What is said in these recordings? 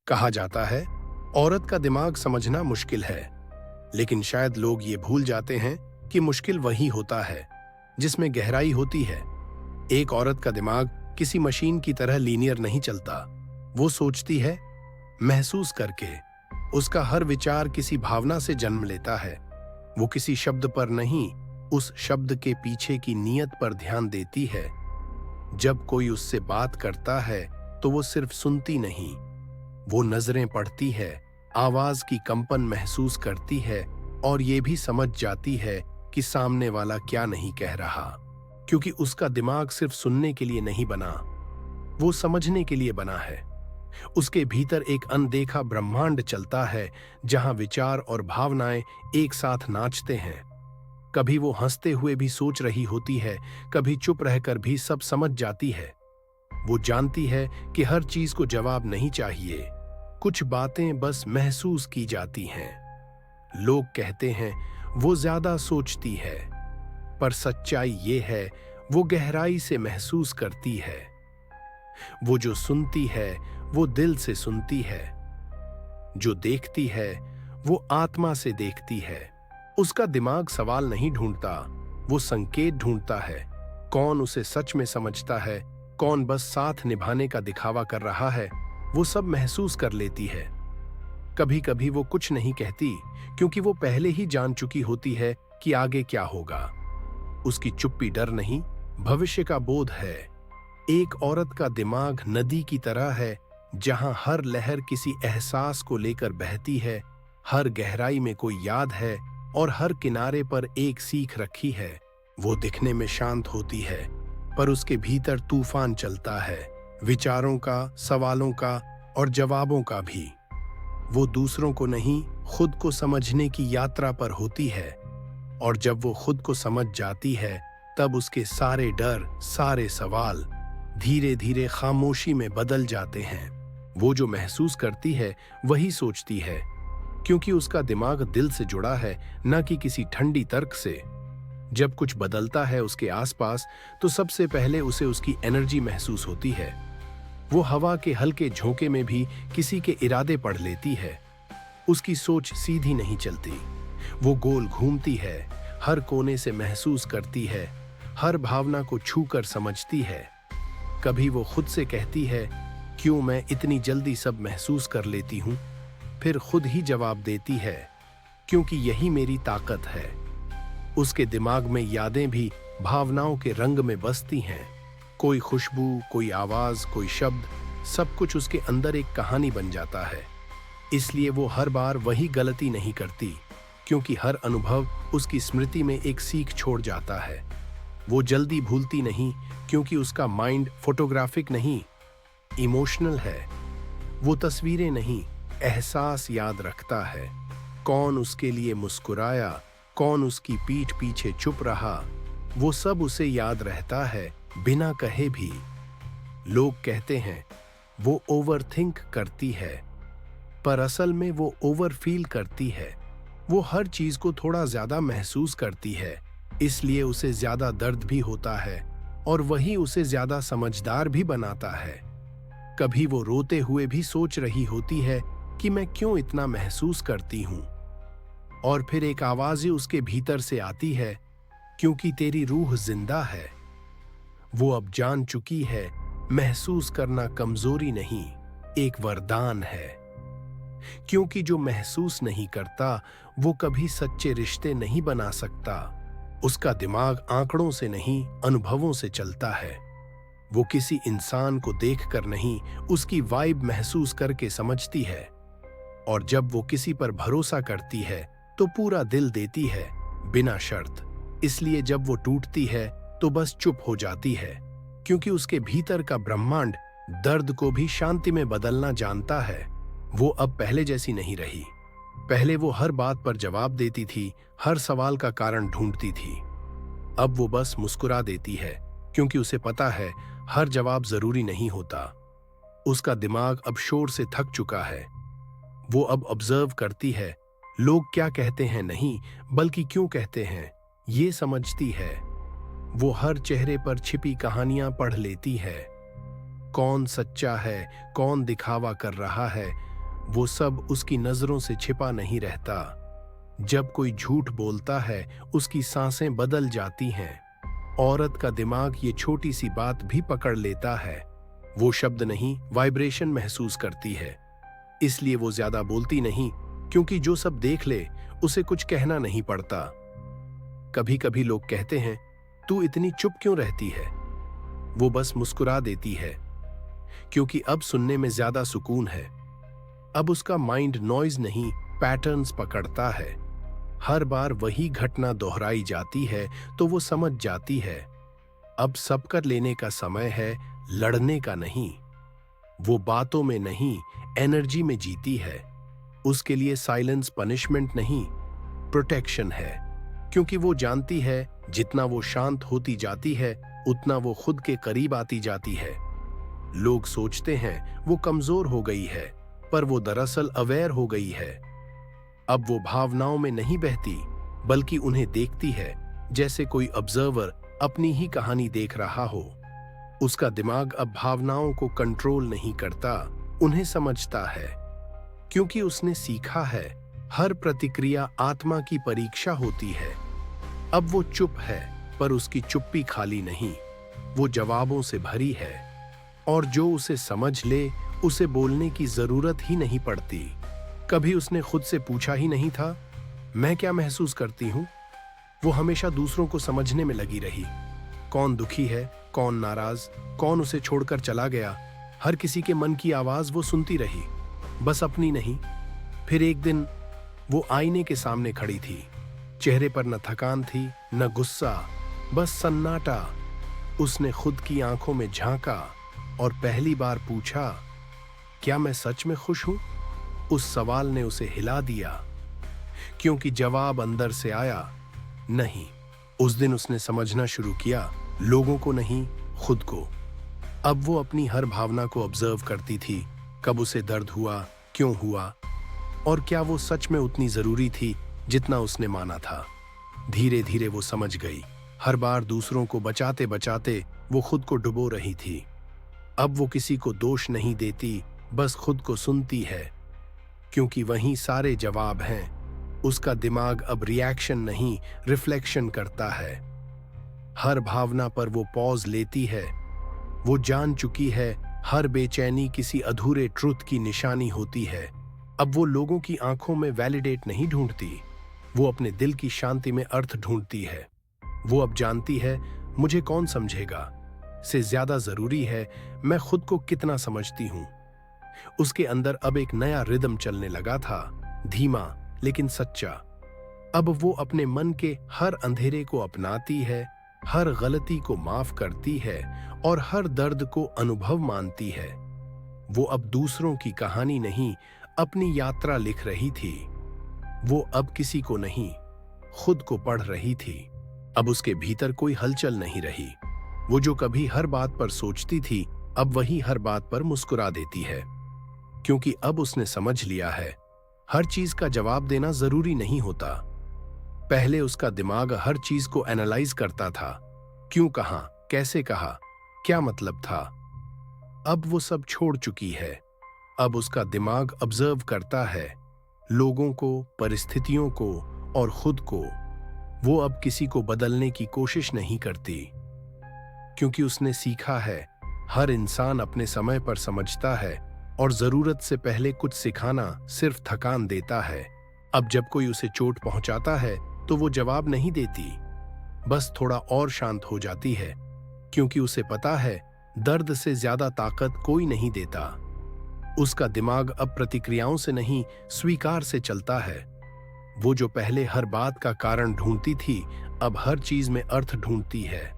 कहा जाता है, औरत का दिमाग समझना मुश्किल है, लेकिन शायद लोग ये भूल जाते हैं कि मुश्किल वही होता है जिसमें गहराई होती है। एक औरत का दिमाग किसी मशीन की तरह लीनियर नहीं चलता। वो सोचती है, महसूस करके। उसका हर विचार किसी भावना से जन्म लेता है। वो किसी शब्द पर नहीं, उस शब्द के पीछे की नीयत पर ध्यान देती है। जब कोई उससे बात करता है तो वो सिर्फ सुनती नहीं, वो नजरें पढ़ती है, आवाज की कंपन महसूस करती है और ये भी समझ जाती है कि सामने वाला क्या नहीं कह रहा, क्योंकि उसका दिमाग सिर्फ सुनने के लिए नहीं बना, वो समझने के लिए बना है। उसके भीतर एक अनदेखा ब्रह्मांड चलता है जहां विचार और भावनाएं एक साथ नाचते हैं। कभी वो हंसते हुए भी सोच रही होती है, कभी चुप रहकर भी सब समझ जाती है। वो जानती है कि हर चीज को जवाब नहीं चाहिए, कुछ बातें बस महसूस की जाती हैं। लोग कहते हैं वो ज्यादा सोचती है, पर सच्चाई ये है वो गहराई से महसूस करती है। वो जो सुनती है वो दिल से सुनती है, जो देखती है वो आत्मा से देखती है। उसका दिमाग सवाल नहीं ढूंढता, वो संकेत ढूंढता है। कौन उसे सच में समझता है, कौन बस साथ निभाने का दिखावा कर रहा है, वो सब महसूस कर लेती है। कभी कभी वो कुछ नहीं कहती, क्योंकि वो पहले ही जान चुकी होती है कि आगे क्या होगा। उसकी चुप्पी डर नहीं, भविष्य का बोध है। एक औरत का दिमाग नदी की तरह है, जहां हर लहर किसी एहसास को लेकर बहती है, हर गहराई में कोई याद है और हर किनारे पर एक सीख रखी है। वो दिखने में शांत होती है, पर उसके भीतर तूफान चलता है, विचारों का, सवालों का और जवाबों का भी। वो दूसरों को नहीं, खुद को समझने की यात्रा पर होती है, और जब वो खुद को समझ जाती है तब उसके सारे डर, सारे सवाल धीरे धीरे खामोशी में बदल जाते हैं। वो जो महसूस करती है वही सोचती है, क्योंकि उसका दिमाग दिल से जुड़ा है, न कि किसी ठंडी तर्क से। जब कुछ बदलता है उसके आसपास तो सबसे पहले उसे उसकी एनर्जी महसूस होती है। वो हवा के हल्के झोंके में भी किसी के इरादे पढ़ लेती है। उसकी सोच सीधी नहीं चलती, वो गोल घूमती है, हर कोने से महसूस करती है, हर भावना को छूकर समझती है। कभी वो खुद से कहती है, क्यों मैं इतनी जल्दी सब महसूस कर लेती हूँ? फिर खुद ही जवाब देती है, क्योंकि यही मेरी ताकत है। उसके दिमाग में यादें भी भावनाओं के रंग में बसती हैं। कोई खुशबू, कोई आवाज, कोई शब्द, सब कुछ उसके अंदर एक कहानी बन जाता है। इसलिए वो हर बार वही गलती नहीं करती, क्योंकि हर अनुभव उसकी स्मृति में एक सीख छोड़ जाता है। वो जल्दी भूलती नहीं, क्योंकि उसका माइंड फोटोग्राफिक नहीं, इमोशनल है। वो तस्वीरें नहीं, एहसास याद रखता है। कौन उसके लिए मुस्कुराया, कौन उसकी पीठ पीछे चुप रहा, वो सब उसे याद रहता है, बिना कहे भी। लोग कहते हैं वो ओवरथिंक करती है, पर असल में वो ओवरफील करती है। वो हर चीज को थोड़ा ज्यादा महसूस करती है, इसलिए उसे ज्यादा दर्द भी होता है, और वही उसे ज्यादा समझदार भी बनाता है। कभी वो रोते हुए भी सोच रही होती है कि मैं क्यों इतना महसूस करती हूं, और फिर एक आवाज उसके भीतर से आती है, क्योंकि तेरी रूह जिंदा है। वो अब जान चुकी है, महसूस करना कमजोरी नहीं, एक वरदान है। क्योंकि जो महसूस नहीं करता वो कभी सच्चे रिश्ते नहीं बना सकता। उसका दिमाग आंकड़ों से नहीं, अनुभवों से चलता है। वो किसी इंसान को देखकर नहीं, उसकी वाइब महसूस करके समझती है। और जब वो किसी पर भरोसा करती है तो पूरा दिल देती है, बिना शर्त। इसलिए जब वो टूटती है तो बस चुप हो जाती है, क्योंकि उसके भीतर का ब्रह्मांड दर्द को भी शांति में बदलना जानता है। वो अब पहले जैसी नहीं रही। पहले वो हर बात पर जवाब देती थी, हर सवाल का कारण ढूंढती थी। अब वो बस मुस्कुरा देती है, क्योंकि उसे पता है हर जवाब जरूरी नहीं होता। उसका दिमाग अब शोर से थक चुका है। वो अब ऑब्जर्व करती है, लोग क्या कहते हैं नहीं, बल्कि क्यों कहते हैं, ये समझती है। वो हर चेहरे पर छिपी कहानियां पढ़ लेती है। कौन सच्चा है, कौन दिखावा कर रहा है, वो सब उसकी नजरों से छिपा नहीं रहता। जब कोई झूठ बोलता है, उसकी सांसें बदल जाती हैं। औरत का दिमाग ये छोटी सी बात भी पकड़ लेता है। वो शब्द नहीं, वाइब्रेशन महसूस करती है। इसलिए वो ज्यादा बोलती नहीं, क्योंकि जो सब देख ले उसे कुछ कहना नहीं पड़ता। कभी कभी लोग कहते हैं, तू इतनी चुप क्यों रहती है? वो बस मुस्कुरा देती है, क्योंकि अब सुनने में ज्यादा सुकून है। अब उसका माइंड नॉइज नहीं, पैटर्न्स पकड़ता है। हर बार वही घटना दोहराई जाती है तो वो समझ जाती है, अब सब कर लेने का समय है, लड़ने का नहीं। वो बातों में नहीं, एनर्जी में जीती है। उसके लिए साइलेंस पनिशमेंट नहीं, प्रोटेक्शन है। क्योंकि वो जानती है, जितना वो शांत होती जाती है उतना वो खुद के करीब आती जाती है। लोग सोचते हैं वो कमजोर हो गई है, पर वो दरअसल अवेयर हो गई है। अब वो भावनाओं में नहीं बहती, बल्कि उन्हें देखती है, जैसे कोई ऑब्जर्वर अपनी ही कहानी देख रहा हो। उसका दिमाग अब भावनाओं को कंट्रोल नहीं करता, उन्हें समझता है। क्योंकि उसने सीखा है, हर प्रतिक्रिया आत्मा की परीक्षा होती है। अब वो चुप है, पर उसकी चुप्पी खाली नहीं, वो जवाबों से भरी है। और जो उसे समझ ले, उसे बोलने की जरूरत ही नहीं पड़ती। कभी उसने खुद से पूछा ही नहीं था, मैं क्या महसूस करती हूं? वो हमेशा दूसरों को समझने में लगी रही। कौन दुखी है, कौन नाराज, कौन उसे छोड़कर चला गया, हर किसी के मन की आवाज वो सुनती रही, बस अपनी नहीं। फिर एक दिन वो आईने के सामने खड़ी थी। चेहरे पर न थकान थी, न गुस्सा, बस सन्नाटा। उसने खुद की आंखों में झांका और पहली बार पूछा, क्या मैं सच में खुश हूं? उस सवाल ने उसे हिला दिया, क्योंकि जवाब अंदर से आया, नहीं। उस दिन उसने समझना शुरू किया, लोगों को नहीं, खुद को। अब वो अपनी हर भावना को ऑब्जर्व करती थी। कब उसे दर्द हुआ, क्यों हुआ, और क्या वो सच में उतनी जरूरी थी जितना उसने माना था। धीरे धीरे वो समझ गई, हर बार दूसरों को बचाते बचाते वो खुद को डुबो रही थी। अब वो किसी को दोष नहीं देती, बस खुद को सुनती है, क्योंकि वहीं सारे जवाब हैं। उसका दिमाग अब रिएक्शन नहीं, रिफ्लेक्शन करता है। हर भावना पर वो पॉज लेती है। वो जान चुकी है, हर बेचैनी किसी अधूरे ट्रुथ की निशानी होती है। अब वो लोगों की आंखों में वैलिडेट नहीं ढूंढती, वो अपने दिल की शांति में अर्थ ढूंढती है। वो अब जानती है, मुझे कौन समझेगा से ज्यादा जरूरी है मैं खुद को कितना समझती हूं। उसके अंदर अब एक नया रिदम चलने लगा था, धीमा लेकिन सच्चा। अब वो अपने मन के हर अंधेरे को अपनाती है, हर गलती को माफ करती है और हर दर्द को अनुभव मानती है। वो अब दूसरों की कहानी नहीं, अपनी यात्रा लिख रही थी। वो अब किसी को नहीं, खुद को पढ़ रही थी। अब उसके भीतर कोई हलचल नहीं रही। वो जो कभी हर बात पर सोचती थी, अब वही हर बात पर मुस्कुरा देती है। क्योंकि अब उसने समझ लिया है, हर चीज का जवाब देना जरूरी नहीं होता। पहले उसका दिमाग हर चीज को एनालाइज करता था, क्यों कहा, कैसे कहा, क्या मतलब था। अब वो सब छोड़ चुकी है। अब उसका दिमाग ऑब्जर्व करता है, लोगों को, परिस्थितियों को और खुद को। वो अब किसी को बदलने की कोशिश नहीं करती, क्योंकि उसने सीखा है, हर इंसान अपने समय पर समझता है और जरूरत से पहले कुछ सिखाना सिर्फ थकान देता है। अब जब कोई उसे चोट पहुंचाता है तो वो जवाब नहीं देती, बस थोड़ा और शांत हो जाती है, क्योंकि उसे पता है दर्द से ज्यादा ताकत कोई नहीं देता। उसका दिमाग अब प्रतिक्रियाओं से नहीं, स्वीकार से चलता है। वो जो पहले हर बात का कारण ढूंढती थी, अब हर चीज में अर्थ ढूंढती है।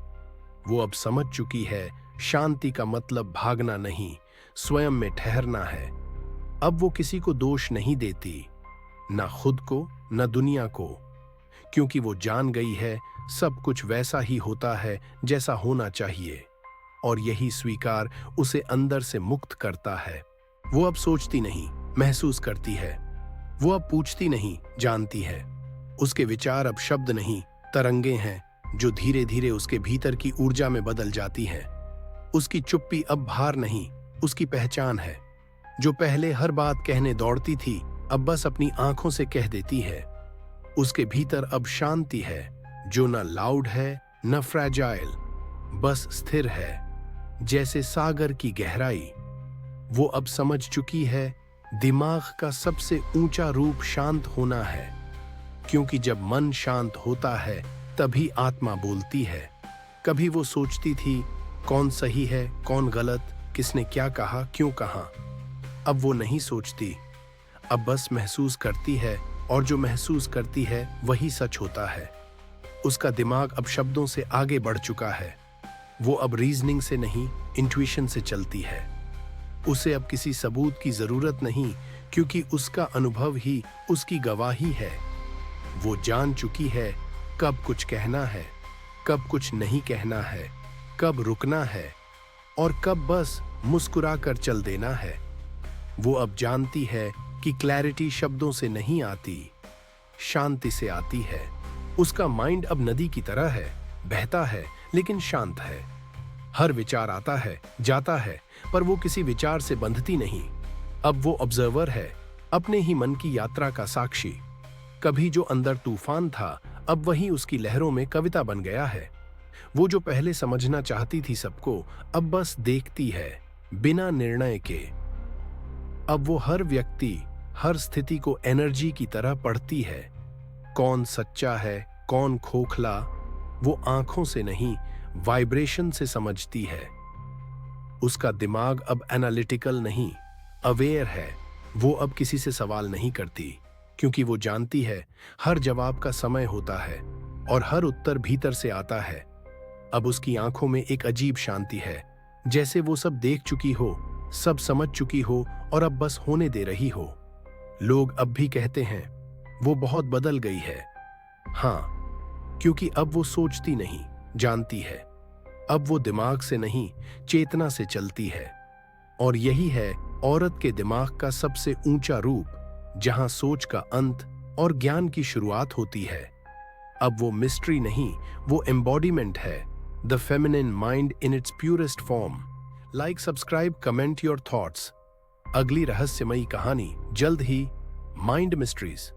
वो अब समझ चुकी है, शांति का मतलब भागना नहीं, स्वयं में ठहरना है। अब वो किसी को दोष नहीं देती, ना खुद को न दुनिया को, क्योंकि वो जान गई है सब कुछ वैसा ही होता है जैसा होना चाहिए। और यही स्वीकार उसे अंदर से मुक्त करता है। वो अब सोचती नहीं, महसूस करती है। वो अब पूछती नहीं, जानती है। उसके विचार अब शब्द नहीं, तरंगे हैं जो धीरे धीरे उसके भीतर की ऊर्जा में बदल जाती हैं। उसकी चुप्पी अब भार नहीं, उसकी पहचान है। जो पहले हर बात कहने दौड़ती थी, अब बस अपनी आंखों से कह देती है। उसके भीतर अब शांति है, जो न लाउड है न फ्रैजाइल, बस स्थिर है, जैसे सागर की गहराई। वो अब समझ चुकी है, दिमाग का सबसे ऊंचा रूप शांत होना है, क्योंकि जब मन शांत होता है तभी आत्मा बोलती है। कभी वो सोचती थी कौन सही है, कौन गलत, किसने क्या कहा, क्यों कहा। अब वो नहीं सोचती, अब बस महसूस करती है, और जो महसूस करती है वही सच होता है। उसका दिमाग अब शब्दों से आगे बढ़ चुका है। वो अब रीजनिंग से नहीं, इंट्यूशन से चलती है। उसे अब किसी सबूत की जरूरत नहीं, क्योंकि उसका अनुभव ही उसकी गवाही है। वो जान चुकी है कब कुछ कहना है, कब कुछ नहीं कहना है, कब रुकना है और कब बस मुस्कुराकर चल देना है। वो अब जानती है कि क्लैरिटी शब्दों से नहीं आती, शांति से आती है। उसका माइंड अब नदी की तरह है, बहता है लेकिन शांत है। हर विचार आता है, जाता है, पर वो किसी विचार से बंधती नहीं। अब वो ऑब्जर्वर है, अपने ही मन की यात्रा का साक्षी। कभी जो अंदर तूफान था, अब वही उसकी लहरों में कविता बन गया है। वो जो पहले समझना चाहती थी सबको, अब बस देखती है, बिना निर्णय के। अब वो हर व्यक्ति, हर स्थिति को एनर्जी की तरह पढ़ती है। कौन सच्चा है, कौन खोखला, वो आंखों से नहीं, वाइब्रेशन से समझती है। उसका दिमाग अब एनालिटिकल नहीं, अवेयर है। वो अब किसी से सवाल नहीं करती, क्योंकि वो जानती है हर जवाब का समय होता है और हर उत्तर भीतर से आता है। अब उसकी आंखों में एक अजीब शांति है, जैसे वो सब देख चुकी हो, सब समझ चुकी हो और अब बस होने दे रही हो। लोग अब भी कहते हैं वो बहुत बदल गई है। हाँ, क्योंकि अब वो सोचती नहीं, जानती है। अब वो दिमाग से नहीं, चेतना से चलती है। और यही है औरत के दिमाग का सबसे ऊंचा रूप, जहां सोच का अंत और ज्ञान की शुरुआत होती है। अब वो मिस्ट्री नहीं, वो एम्बॉडीमेंट है, the feminine mind in its purest form. Like, subscribe, comment your thoughts. अगली रहस्यमयी कहानी जल्द ही माइंड मिस्ट्रीज।